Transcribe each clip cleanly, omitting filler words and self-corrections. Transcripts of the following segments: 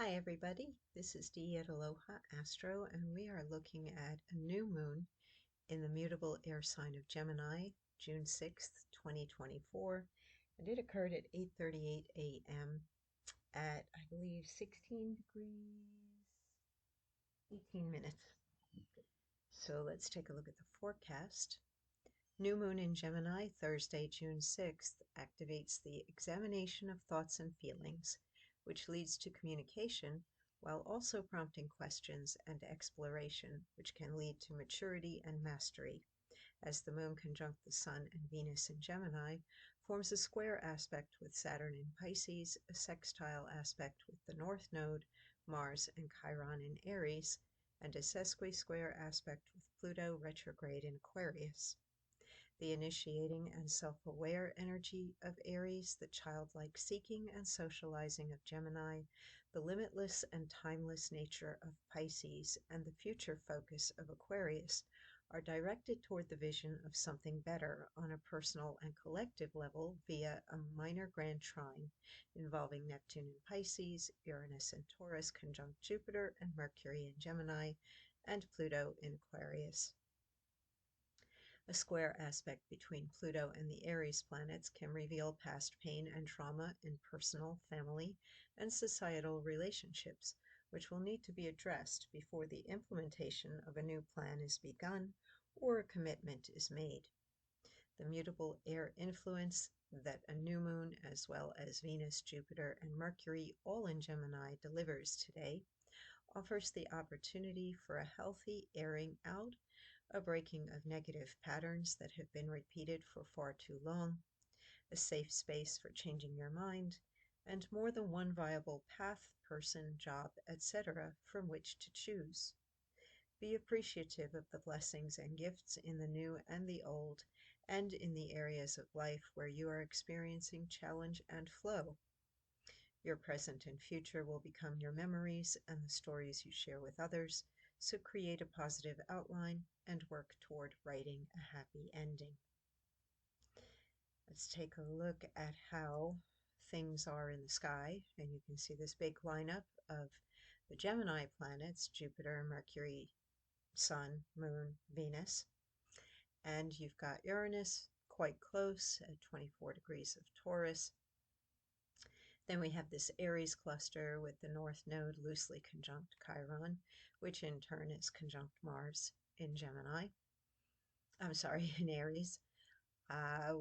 Hi everybody, this is Dee at Aloha, Astro, and we are looking at a new moon in the mutable air sign of Gemini, June 6th, 2024, and it occurred at 8:38 a.m. at, I believe, 16 degrees, 18 minutes. So let's take a look at the forecast. New moon in Gemini, Thursday, June 6th, activates the examination of thoughts and feelings, which leads to communication while also prompting questions and exploration, which can lead to maturity and mastery, as the moon conjunct the Sun and Venus in Gemini forms a square aspect with Saturn in Pisces, a sextile aspect with the North Node, Mars, and Chiron in Aries, and a sesqui-square aspect with Pluto retrograde in Aquarius. The initiating and self-aware energy of Aries, the childlike seeking and socializing of Gemini, the limitless and timeless nature of Pisces, and the future focus of Aquarius are directed toward the vision of something better on a personal and collective level via a minor grand trine involving Neptune in Pisces, Uranus in Taurus conjunct Jupiter and Mercury in Gemini, and Pluto in Aquarius. A square aspect between Pluto and the Aries planets can reveal past pain and trauma in personal, family, and societal relationships, which will need to be addressed before the implementation of a new plan is begun or a commitment is made. The mutable air influence that a new moon, as well as Venus, Jupiter, and Mercury, all in Gemini, delivers today, offers the opportunity for a healthy airing out, a breaking of negative patterns that have been repeated for far too long, a safe space for changing your mind, and more than one viable path, person, job, etc., from which to choose. Be appreciative of the blessings and gifts in the new and the old, and in the areas of life where you are experiencing challenge and flow. Your present and future will become your memories and the stories you share with others, so create a positive outline and work toward writing a happy ending. Let's take a look at how things are in the sky, and you can see this big lineup of the Gemini planets, Jupiter, Mercury, Sun, Moon, Venus, and you've got Uranus quite close at 24 degrees of Taurus. Then we have this Aries cluster with the North Node loosely conjunct Chiron, which in turn is conjunct Mars in Gemini. In Aries.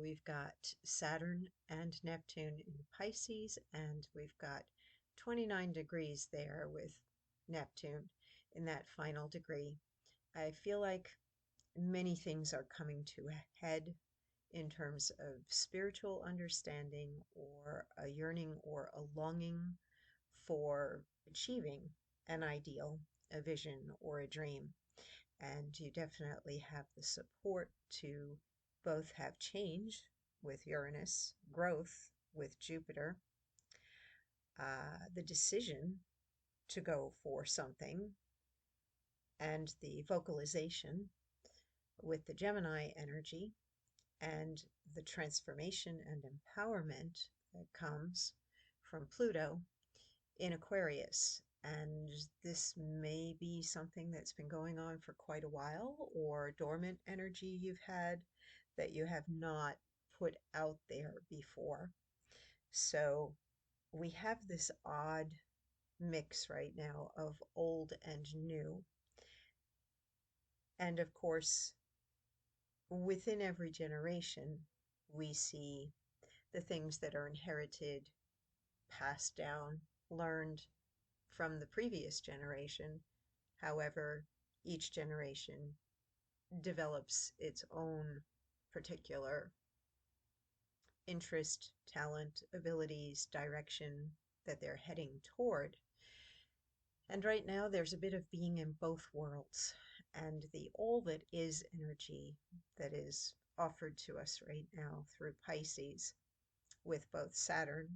We've got Saturn and Neptune in Pisces, and we've got 29 degrees there with Neptune in that final degree. I feel like many things are coming to a head in terms of spiritual understanding or a yearning or a longing for achieving an ideal, a vision, or a dream. And you definitely have the support to both have change with Uranus, growth with Jupiter, the decision to go for something, and the vocalization with the Gemini energy, and the transformation and empowerment that comes from Pluto in Aquarius. And this may be something that's been going on for quite a while, or dormant energy you've had that you have not put out there before. So we have this odd mix right now of old and new. And of course, within every generation, we see the things that are inherited, passed down, learned from the previous generation. However, each generation develops its own particular interest, talent, abilities, direction that they're heading toward. And right now there's a bit of being in both worlds, and the all that is energy that is offered to us right now through Pisces with both Saturn,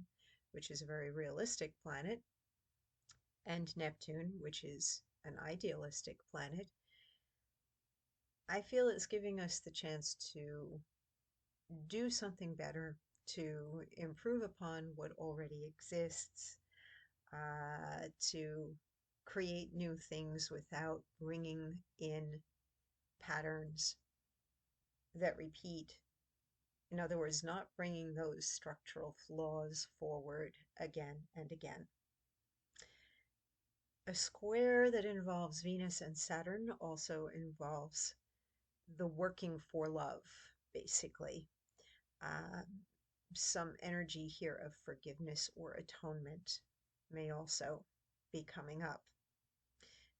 which is a very realistic planet, and Neptune, which is an idealistic planet. I feel it's giving us the chance to do something better, to improve upon what already exists, to create new things without bringing in patterns that repeat. In other words, not bringing those structural flaws forward again and again. A square that involves Venus and Saturn also involves the working for love, basically. Um, some energy here of forgiveness or atonement may also be coming up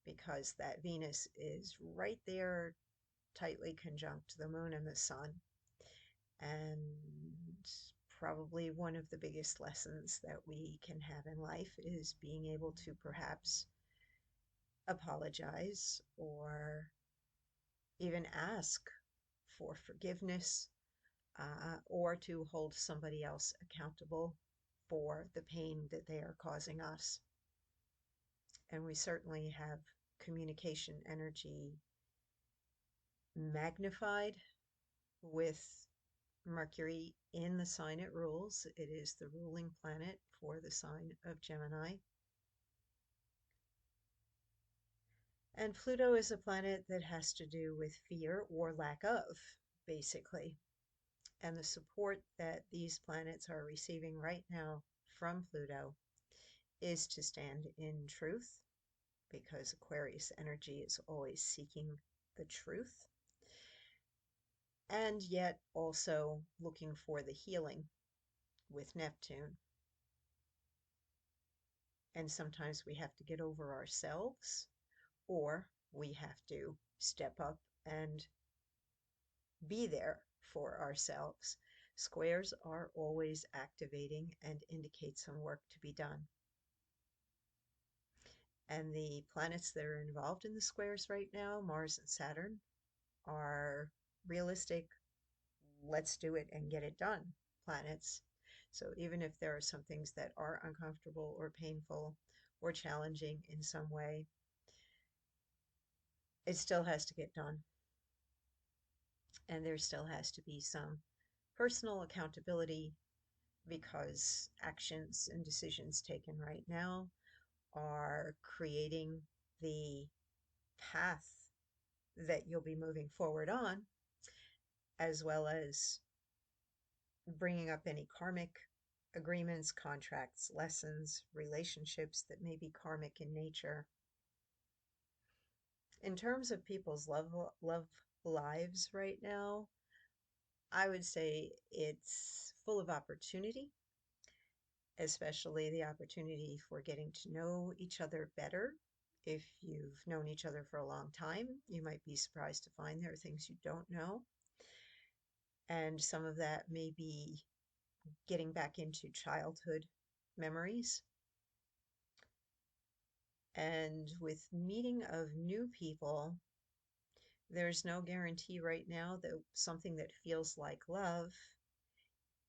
because that Venus is right there, tightly conjunct the moon and the sun. And probably one of the biggest lessons that we can have in life is being able to perhaps apologize or even ask for forgiveness, or to hold somebody else accountable for the pain that they are causing us. And we certainly have communication energy magnified with Mercury in the sign it rules. It is the ruling planet for the sign of Gemini. And Pluto is a planet that has to do with fear or lack of, basically. And the support that these planets are receiving right now from Pluto is to stand in truth, because Aquarius energy is always seeking the truth, and yet also looking for the healing with Neptune. And sometimes we have to get over ourselves, or we have to step up and be there for ourselves. Squares are always activating and indicate some work to be done. And the planets that are involved in the squares right now, Mars and Saturn, are realistic, let's do it and get it done planets. So even if there are some things that are uncomfortable or painful or challenging in some way, it still has to get done. And there still has to be some personal accountability, because actions and decisions taken right now are creating the path that you'll be moving forward on, as well as bringing up any karmic agreements, contracts, lessons, relationships that may be karmic in nature. In terms of people's love lives right now, I would say it's full of opportunity, especially the opportunity for getting to know each other better. If you've known each other for a long time, you might be surprised to find there are things you don't know. And some of that may be getting back into childhood memories. And with meeting of new people, there's no guarantee right now that something that feels like love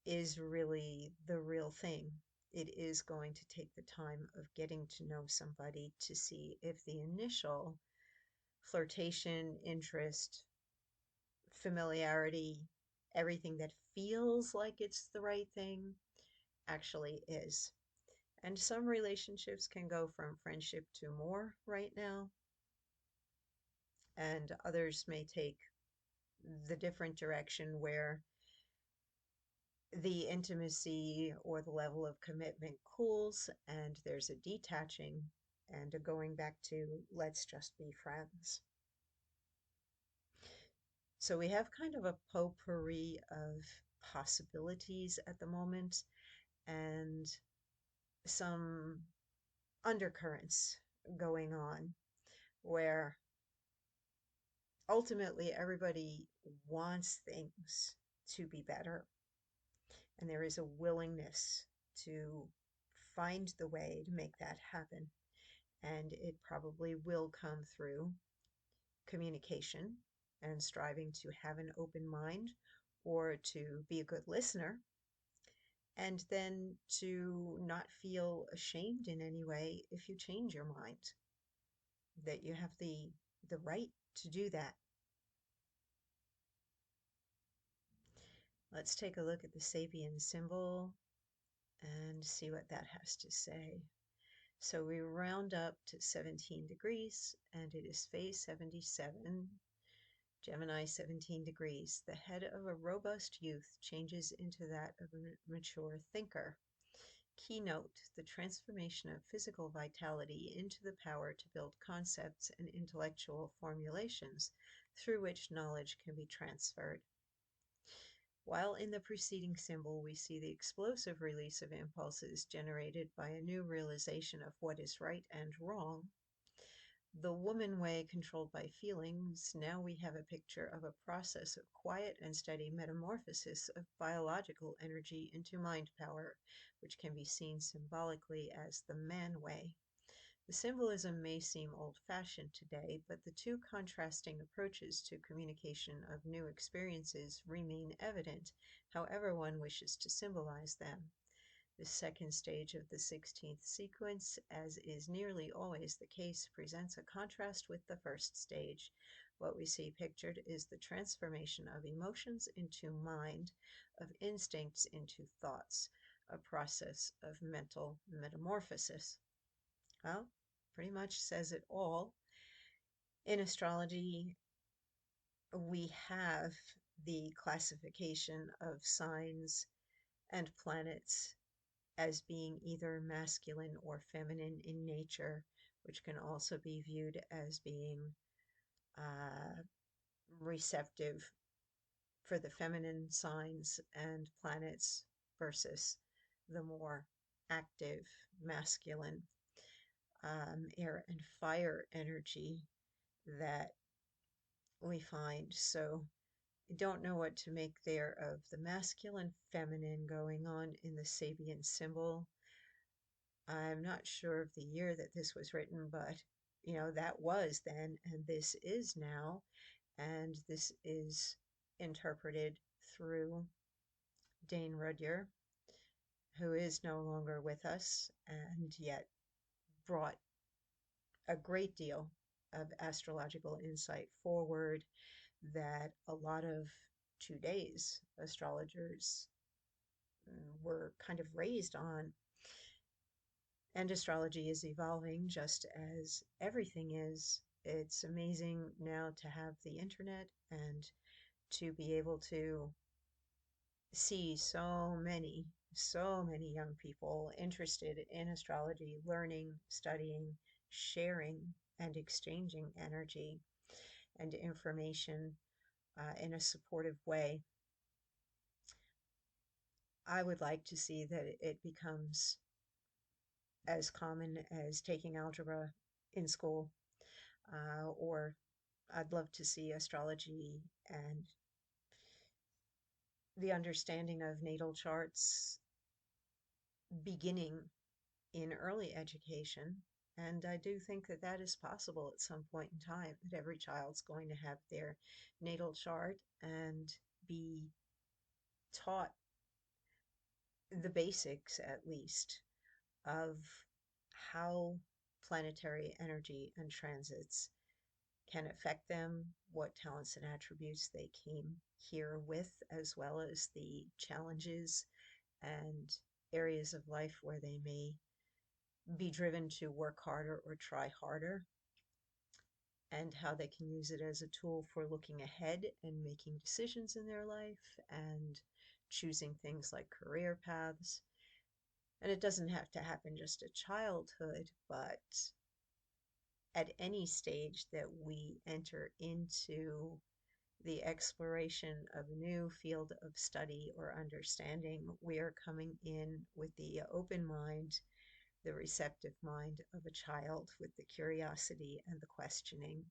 is really the real thing. It is going to take the time of getting to know somebody to see if the initial flirtation, interest, familiarity, everything that feels like it's the right thing actually is. And some relationships can go from friendship to more right now, and others may take the different direction where the intimacy or the level of commitment cools and there's a detaching and a going back to let's just be friends. So we have kind of a potpourri of possibilities at the moment, and some undercurrents going on where ultimately everybody wants things to be better, and there is a willingness to find the way to make that happen. And it probably will come through communication and striving to have an open mind or to be a good listener, and then to not feel ashamed in any way if you change your mind, that you have the right to do that. Let's take a look at the Sapien symbol and see what that has to say. So we round up to 17 degrees, and it is phase 77, Gemini 17 degrees. The head of a robust youth changes into that of a mature thinker. Keynote: the transformation of physical vitality into the power to build concepts and intellectual formulations through which knowledge can be transferred. While in the preceding symbol we see the explosive release of impulses generated by a new realization of what is right and wrong, the woman way controlled by feelings, now we have a picture of a process of quiet and steady metamorphosis of biological energy into mind power, which can be seen symbolically as the man way. The symbolism may seem old-fashioned today, but the two contrasting approaches to communication of new experiences remain evident, however one wishes to symbolize them. The second stage of the 16th sequence, as is nearly always the case, presents a contrast with the first stage. What we see pictured is the transformation of emotions into mind, of instincts into thoughts, a process of mental metamorphosis. Well, pretty much says it all. In astrology, we have the classification of signs and planets as being either masculine or feminine in nature, which can also be viewed as being uh, receptive for the feminine signs and planets versus the more active masculine air and fire energy that we find. So I don't know what to make there of the masculine feminine going on in the Sabian symbol. I'm not sure of the year that this was written, but that was then and this is now, and this is interpreted through Dane Rudyer, who is no longer with us and yet brought a great deal of astrological insight forward that a lot of today's astrologers were kind of raised on. And astrology is evolving just as everything is. It's amazing now to have the internet and to be able to see so many young people interested in astrology, learning, studying, sharing, and exchanging energy and information in a supportive way. I would like to see that it becomes as common as taking algebra in school, or I'd love to see astrology and the understanding of natal charts beginning in early education. And I do think that that is possible at some point in time, that every child's going to have their natal chart and be taught the basics, at least, of how planetary energy and transits can affect them, what talents and attributes they came here with, as well as the challenges and areas of life where they may be driven to work harder or try harder, and how they can use it as a tool for looking ahead and making decisions in their life and choosing things like career paths. And it doesn't have to happen just at childhood, but at any stage that we enter into the exploration of a new field of study or understanding, we are coming in with the open mind, the receptive mind of a child, with the curiosity and the questioning.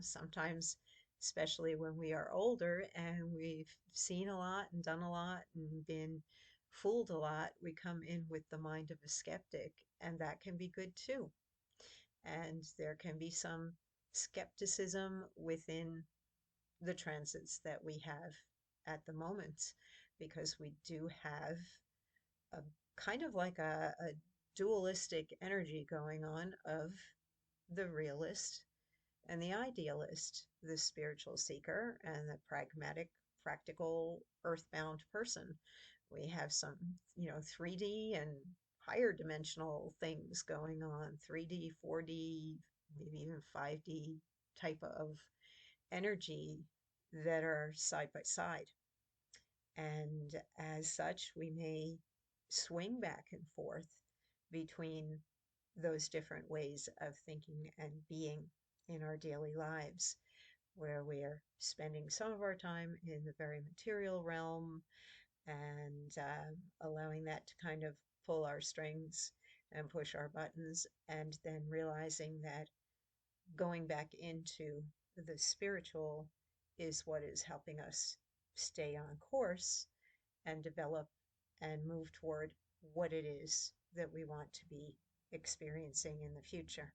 Sometimes, especially when we are older and we've seen a lot and done a lot and been fooled a lot, we come in with the mind of a skeptic, and that can be good too. And there can be some skepticism within the transits that we have at the moment, because we do have a kind of like a dualistic energy going on of the realist and the idealist, the spiritual seeker and the pragmatic, practical, earthbound person. We have some, 3D and higher dimensional things going on, 3D, 4D, maybe even 5D type of energy that are side by side. And as such, we may swing back and forth between those different ways of thinking and being in our daily lives, where we're spending some of our time in the very material realm and allowing that to kind of pull our strings and push our buttons, and then realizing that going back into the spiritual is what is helping us stay on course and develop and move toward what it is that we want to be experiencing in the future.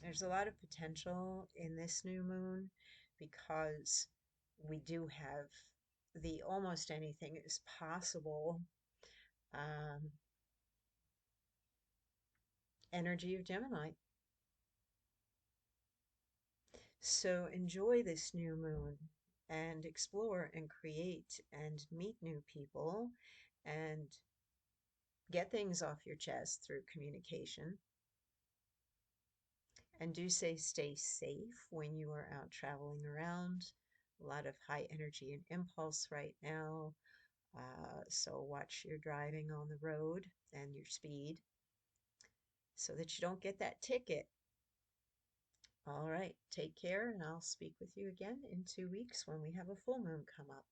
There's a lot of potential in this new moon because we do have the almost anything is possible um, energy of Gemini. So enjoy this new moon and explore and create and meet new people and get things off your chest through communication. And do stay safe when you are out traveling around. A lot of high energy and impulse right now. So watch your driving on the road and your speed so that you don't get that ticket. All right, take care, and I'll speak with you again in 2 weeks when we have a full moon come up.